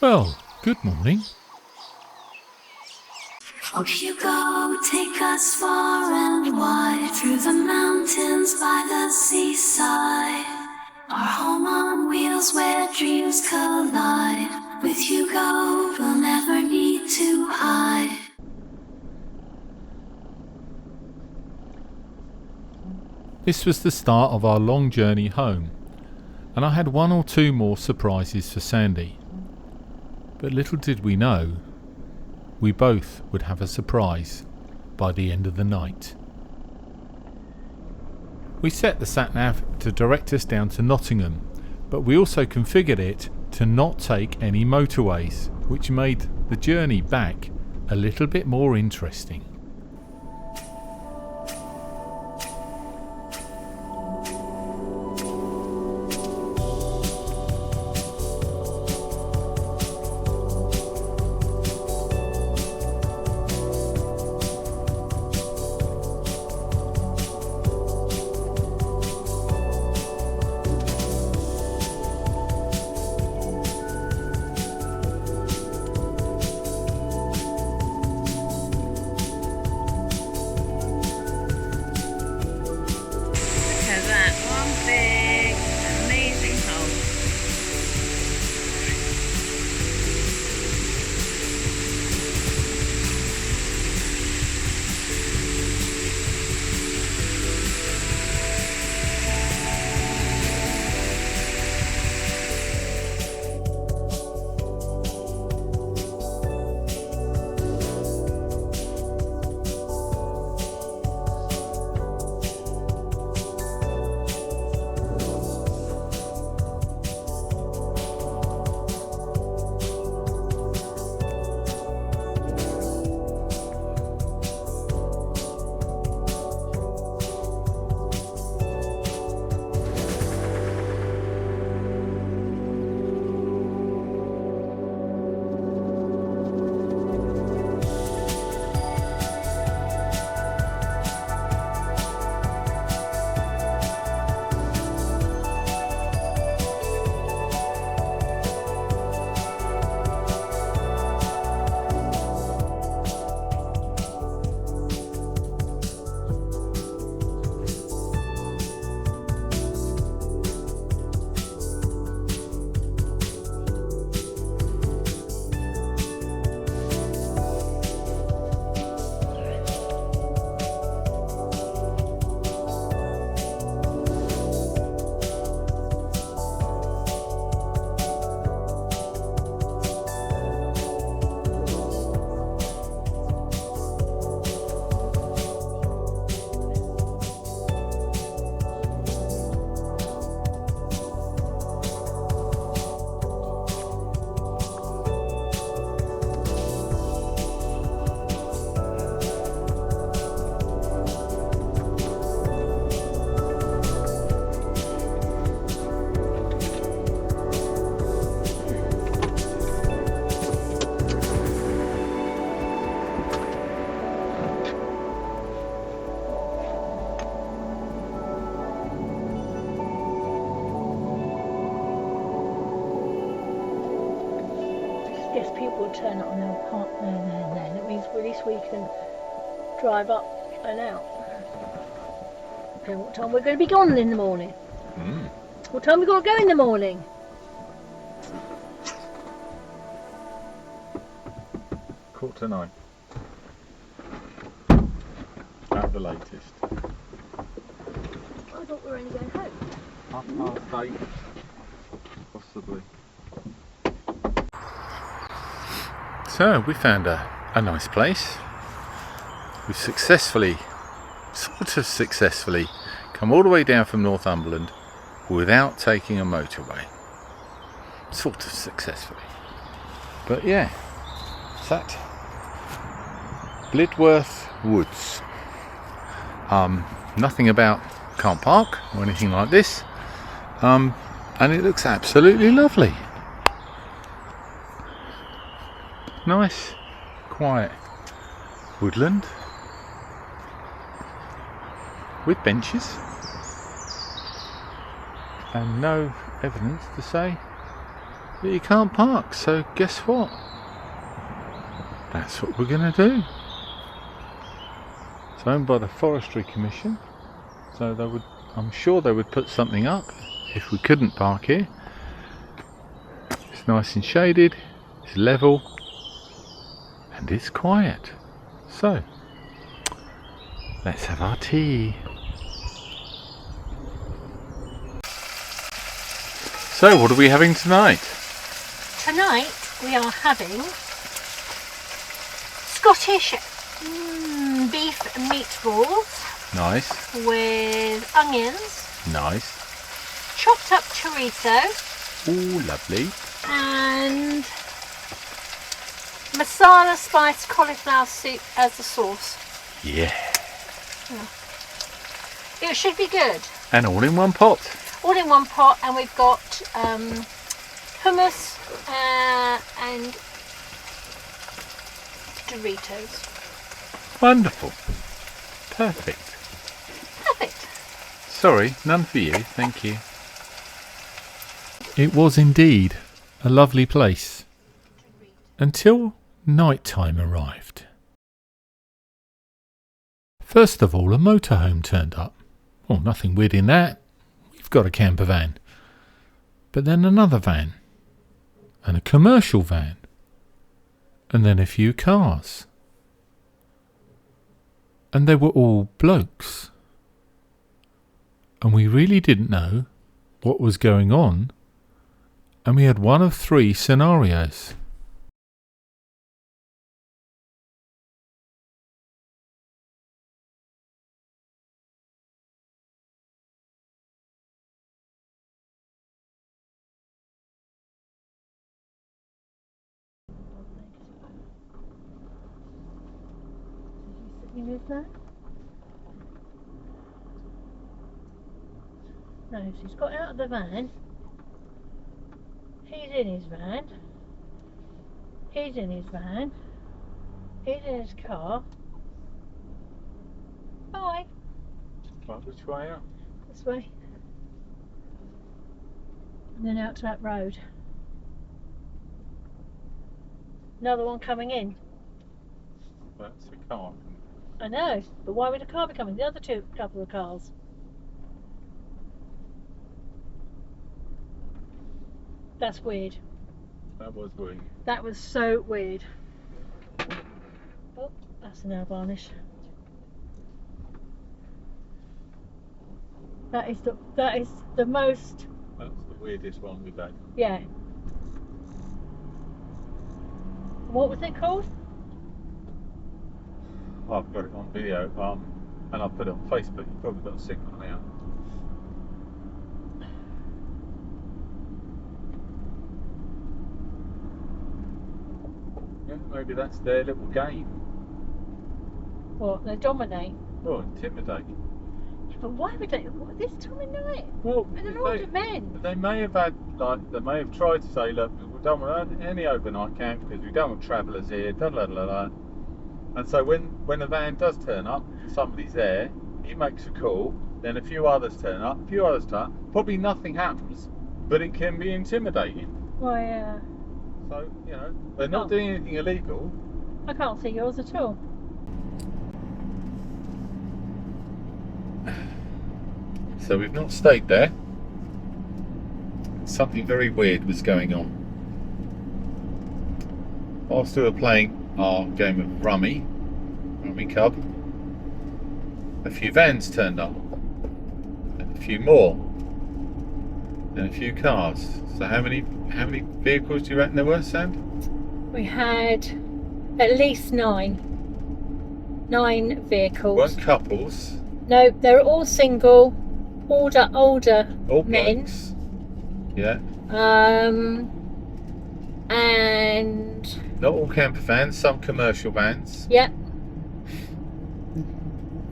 Well, good morning. Off you go, take us far and wide, through the mountains by the seaside. Our home on wheels where dreams collide. With you go, we'll never need to hide. This was the start of our long journey home, and I had one or two more surprises for Sandy. But little did we know, we both would have a surprise by the end of the night. We set the sat-nav to direct us down to Nottingham, but we also configured it to not take any motorways, which made the journey back a little bit more interesting. Yes, people will turn up and they'll park there and there and then. It means at least we can drive up and out. Okay, what time we're going to be gone in the morning? What time we got to go in the morning? Quarter to 9. At the latest. I thought we were only going home. 8:30, possibly. So we found a nice place. We've successfully, come all the way down from Northumberland without taking a motorway. Sort of successfully. But yeah, it's at Lidworth Woods. Nothing about can't park or anything like this. And it looks absolutely lovely. Nice, quiet woodland with benches and no evidence to say But you can't park, so guess what? That's what we're going to do. It's owned by the Forestry Commission, so I'm sure they would put something up if we couldn't park here. It's nice and shaded, it's level, and it's quiet. So, let's have our tea. So, what are we having tonight? Tonight we are having Scottish beef meatballs. Nice. With onions. Nice. Chopped up chorizo. Ooh, lovely. And masala spiced cauliflower soup as the sauce. Yeah. It should be good. And all in one pot. All in one pot, and we've got hummus and Doritos. Wonderful. Perfect. Perfect. Sorry, none for you, thank you. It was indeed a lovely place until night time arrived. First of all, a motorhome turned up. Well, nothing weird in that. We've got a camper van. But then another van. And a commercial van. And then a few cars. And they were all blokes. And we really didn't know what was going on. And we had one of 3 scenarios. No, she's got out of the van. He's in his van. He's in his van. He's in his car. Bye. Right, which way out? This way. And then out to that road. Another one coming in. That's a car. I know, but why would a car be coming? The other couple of cars. That's weird. That was weird. That was so weird. Oh, that's a nail varnish. That is the most. That's the weirdest one we've had. Yeah. What was it called? I've got it on video, and I'll put it on Facebook. You've probably got a signal now. Yeah, maybe that's their little game. What? They dominate. Well, intimidate. But why would they? What, this time of night? Well, And they're older men. they may have had, they may have tried to say, look, we don't want any overnight camp because we don't want travellers here, da da da da. And so when a van does turn up, somebody's there, he makes a call, then a few others turn up, probably nothing happens, but it can be intimidating. Well, yeah. So, they're not doing anything illegal. I can't see yours at all. So we've not stayed there. Something very weird was going on. Whilst we were playing our game of Rummy Cub, a few vans turned up, and a few more, and a few cars. So how many vehicles do you reckon there were, Sand? We had at least 9 vehicles. Weren't couples? No, they were all single, older All men. blokes. Yeah. And Not all camper vans, some commercial vans. yeah.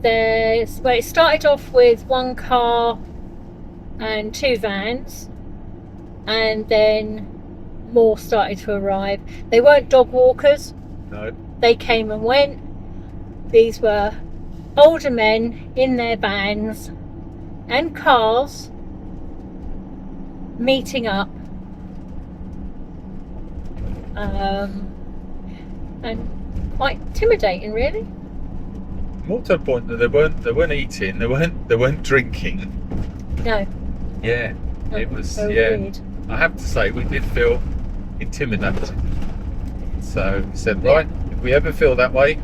It started off with 1 car and 2 vans, and then more started to arrive. They weren't dog walkers. No. They came and went. These were older men in their vans and cars meeting up and quite intimidating, really. More to the point that they weren't eating, they weren't drinking. No. Yeah, it was so weird. I have to say we did feel intimidated. So we said, right, if we ever feel that way,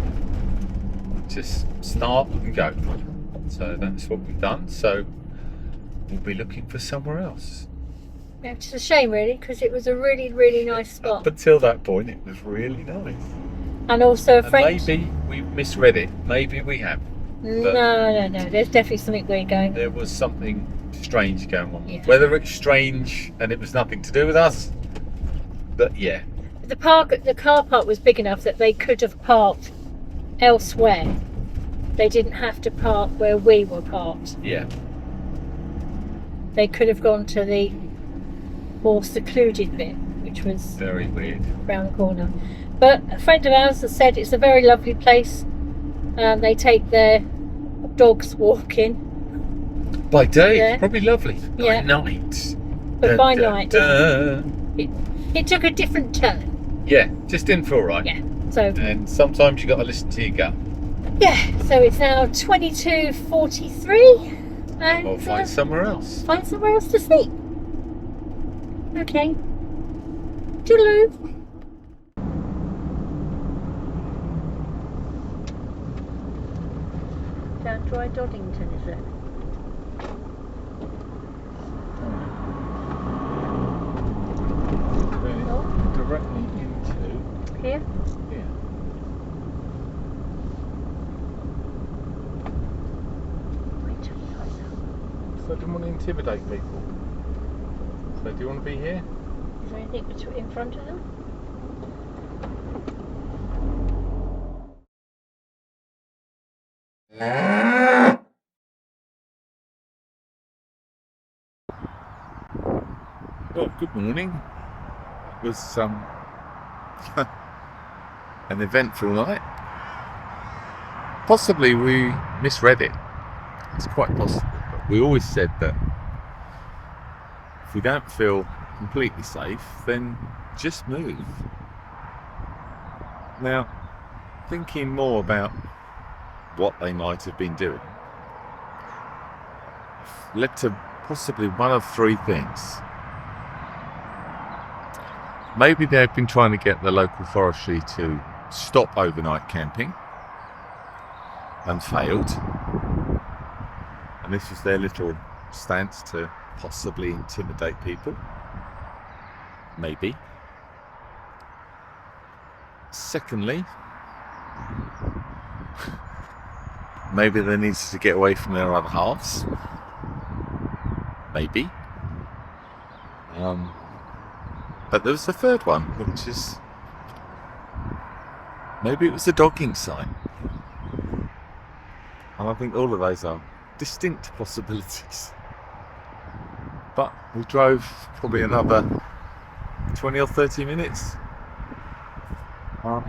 just start and go. So that's what we've done. So we'll be looking for somewhere else. Yeah, it's a shame, really, because it was a really, really nice spot. Up until that point, it was really nice. And also a friend. Maybe we misread it. Maybe we have. No. There's definitely something weird going. There was something strange going on. Yeah. Whether it's strange and it was nothing to do with us, but yeah. The car park was big enough that they could have parked elsewhere. They didn't have to park where we were parked. Yeah. They could have gone to the more secluded bit, which was very weird, around the corner. But a friend of ours has said it's a very lovely place. They take their dogs walking. By day, Yeah. it's probably lovely. Yeah. By night. But by night, it took a different turn. Yeah, just didn't feel right. Yeah. So And sometimes you got to listen to your gut. yeah. So it's now 22:43, and Or find somewhere else. find somewhere else to sleep. Okay. Toodaloo. Down Dry Doddington, is it? Directly into Here? here. So I didn't want to intimidate people. So do you want to be here? Is there anything in front of them? Well, good morning. It was an eventful night. Possibly we misread it. It's quite possible. But we always said that if we don't feel completely safe, then just move. Now, thinking more about what they might have been doing led to possibly one of three things. Maybe they've been trying to get the local forestry to stop overnight camping and failed. And this was their little stance to possibly intimidate people. Maybe. Secondly, maybe they needed to get away from their other halves. Maybe. But there was a third one, which is maybe it was a dogging sign. And I think all of those are distinct possibilities. But we drove probably another 20 or 30 minutes. The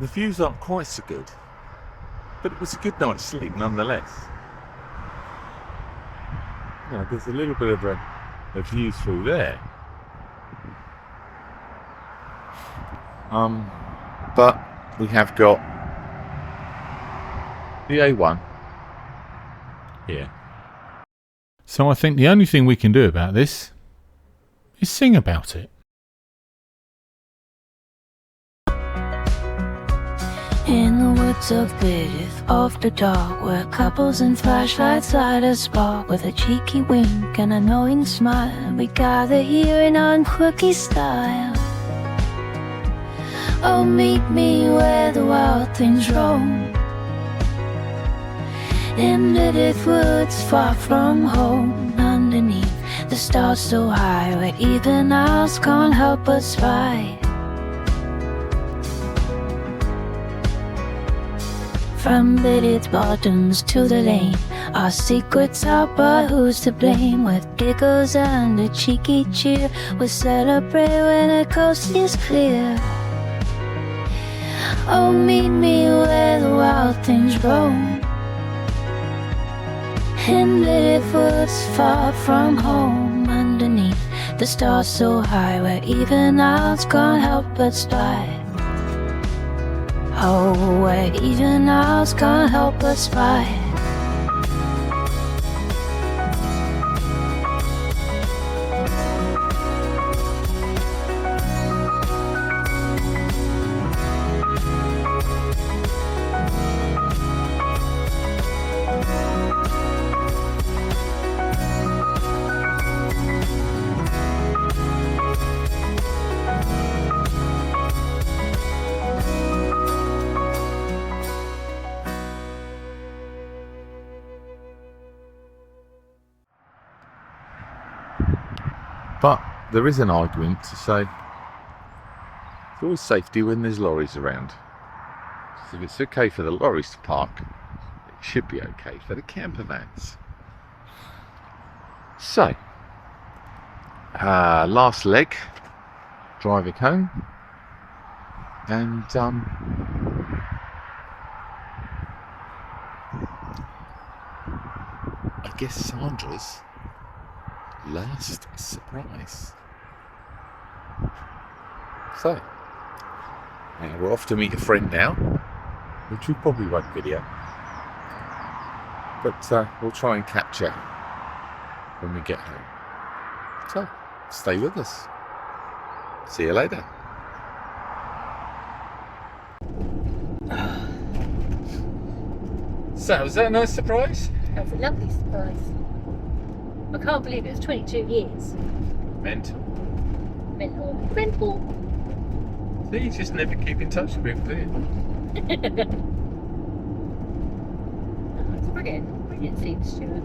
views aren't quite so good, but it was a good night's sleep nonetheless. You know, there's a little bit of a view through there. But we have got the A1 here. So I think the only thing we can do about this is sing about it. In the woods of Lidworth, after dark, where couples and flashlights light a spark, with a cheeky wink and a knowing smile, we gather here in unquirky style. Oh, meet me where the wild things roam, in Lidworth Woods, far from home, underneath the stars so high, where even owls can't help but spy. From Lidworth bottoms to the lane, our secrets are, but who's to blame? With giggles and a cheeky cheer, we celebrate when the coast is clear. Oh, meet me where the wild things roam, in Lidworth Woods, far from home, underneath The stars so high where even owls can't help but spy. Oh, where even owls can't help but spy. But there is an argument to say it's always safety when there's lorries around. So if it's okay for the lorries to park, it should be okay for the camper vans. So, last leg, driving home, and I guess Sandra's last surprise. So, we're off to meet a friend now, which we probably won't video, but we'll try and capture when we get home. So, stay with us. See you later. So, was that a nice surprise? That was a lovely surprise. I can't believe it was 22 years. Mental. Mental. So you just never keep in touch with people, do you? Oh, it's brilliant. Brilliant scene, Stuart.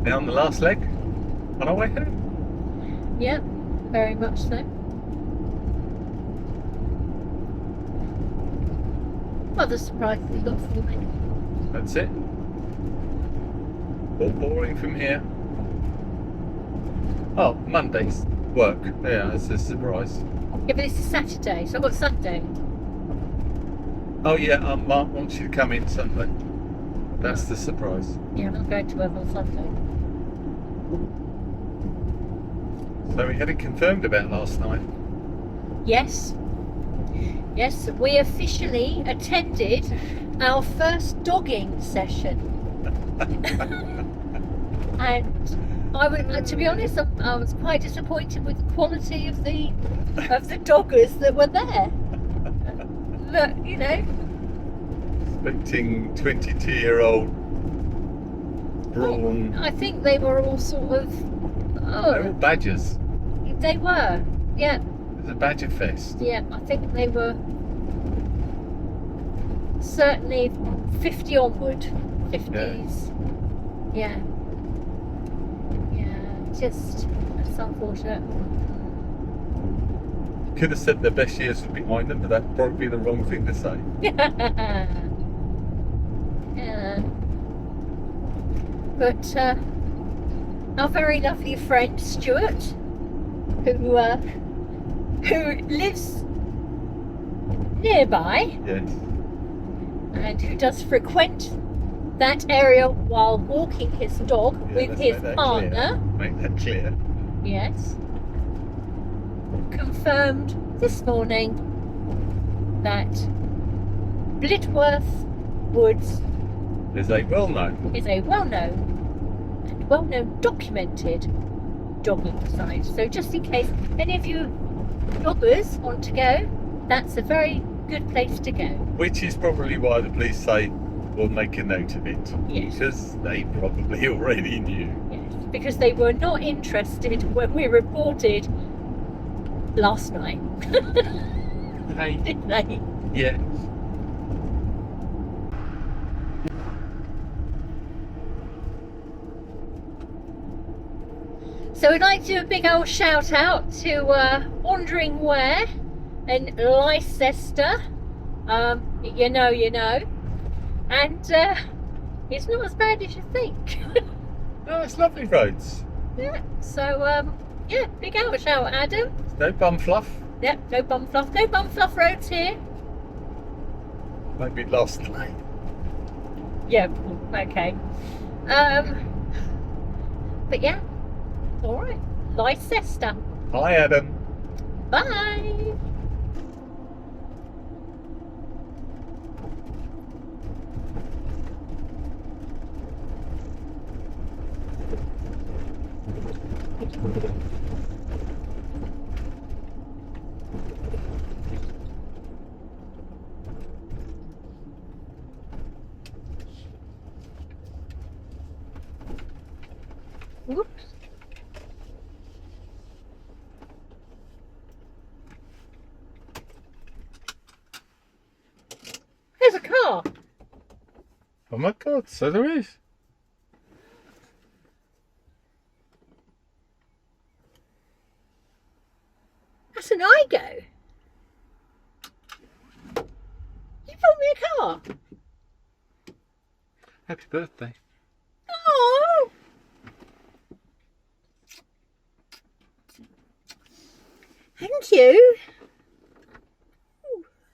Now on the last leg, on our way home. Yep, very much so. What other surprise have you got for me? That's it. All boring from here. Oh, Monday's work. Yeah, it's a surprise. Yeah, but it's a Saturday, so I've got Sunday. Oh yeah, Mark wants you to come in Sunday. That's the surprise. Yeah, I'm not going to work on Sunday. So we had it confirmed about last night. Yes. Yes, we officially attended our first dogging session. And I would, to be honest, I was quite disappointed with the quality of the doggers that were there. Look, you know. Expecting 22-year-old brawn. I think they were all sort of. They're all badgers. They were, yeah. It was a badger fest. Yeah, I think they were certainly 50 onward. 50s. Yeah. Just, it's unfortunate. Could have said their best years were behind them, but that'd probably be the wrong thing to say. Yeah. But our very lovely friend Stuart, who lives nearby, Yes. and who does frequent that area while walking his dog with his partner. Make that clear. Yes. Confirmed this morning that Lidworth Woods Is a well-known. is a well-known documented dogging site. So just in case any of you doggers want to go, that's a very good place to go. Which is probably why the police say we'll make a note of it. Yes. Because they probably already knew. Yes, because they were not interested when we reported last night. Hey. Didn't they? Yeah. So we'd like to do a big old shout out to Wandering Ware in Leicester. You know. And it's not as bad as you think. No, it's lovely roads. Yeah, so yeah, big old shout, Adam. No bum fluff. Yep, no bum fluff. No bum fluff roads here. Maybe last night. Yeah, okay. But yeah, all right. Leicester. Hi, Adam. Bye. Whoops. There's a car. Oh my God, so there is. That's an Aygo. You bought me a car. Happy birthday. Oh. Thank you.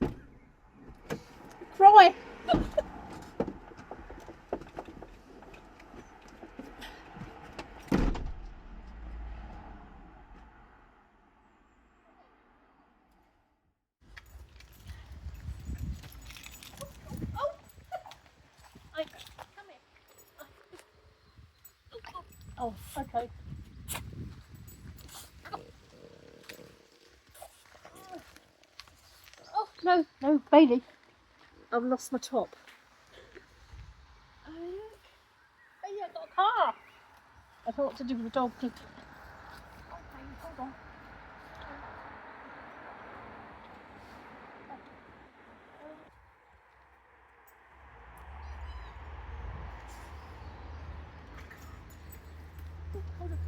Ooh. Cry. Come here. Oh, okay. Oh, no, Bailey. I've lost my top. Bailey, I've got a car. I don't know what to do with the dog. Oh, Bailey, hold on. Hold on.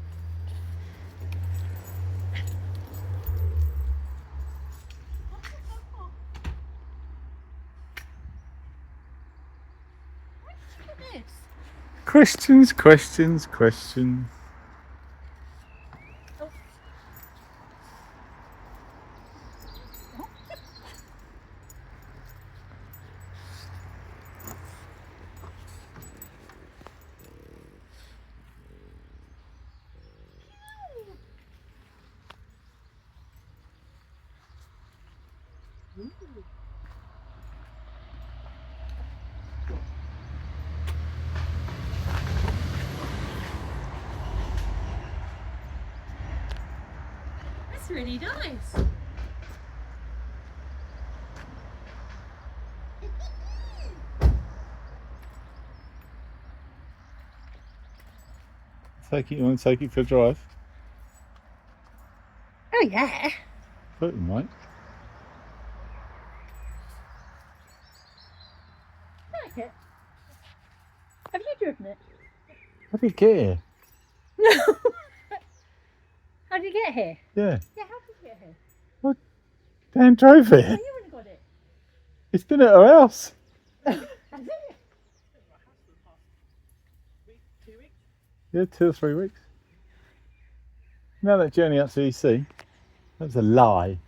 Questions. That's really nice. You want to take it for a drive? Oh yeah. Thought you might. Like it. Have you driven it? How did you get here? No. How did you get here? Yeah. Yeah, how did you get here? Dan drove Oh, it. you wouldn't have got it. It's been at our house. Has it? Yeah, 2 or 3 weeks. Now that journey up to EC, that was a lie.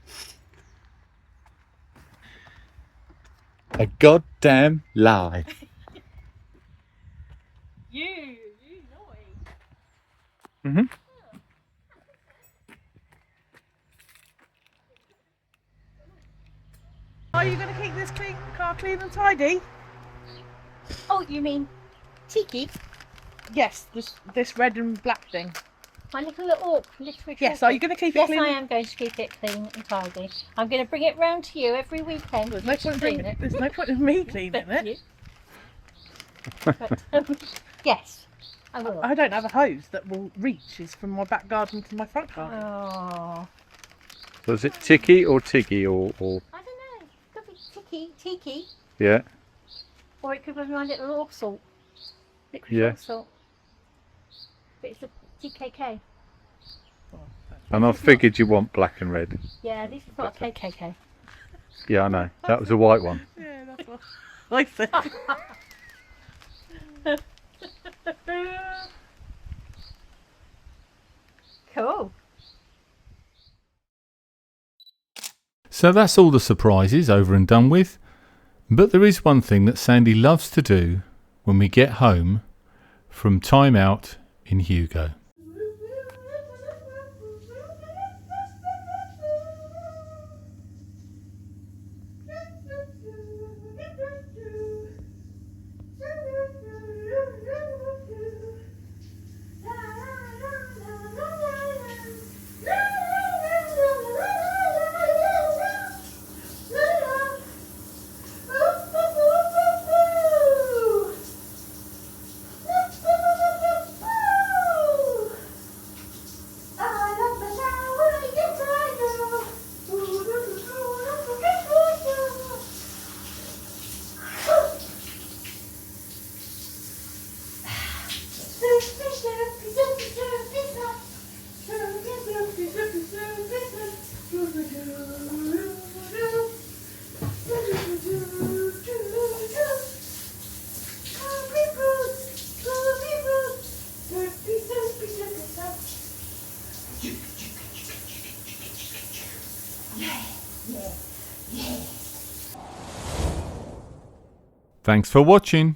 A goddamn lie. You naughty. Mhm. Are you going to keep this car clean and tidy? Oh, you mean Tiki? Yes, this red and black thing. My little orc, little Yes, are you going to keep it Yes, clean? I am going to keep it clean and tidy. I'm going to bring it round to you every weekend. There's no point in me cleaning Thank it. you. But, yes, I will. I don't have a hose that will reach from my back garden to my front garden. Oh, So is it Tiki or Tiggy or I don't know. It could be Tiki, yeah? or it could be my little orc salt. Liquid Yeah. orc salt. But it's a TKK. And I figured you want black and red. Yeah, this is not a KKK. Yeah, I know. That was a white one. Yeah, that's what I think. Cool. So that's all the surprises over and done with. But there is one thing that Sandy loves to do when we get home from Time Out in Hugo. Thanks for watching.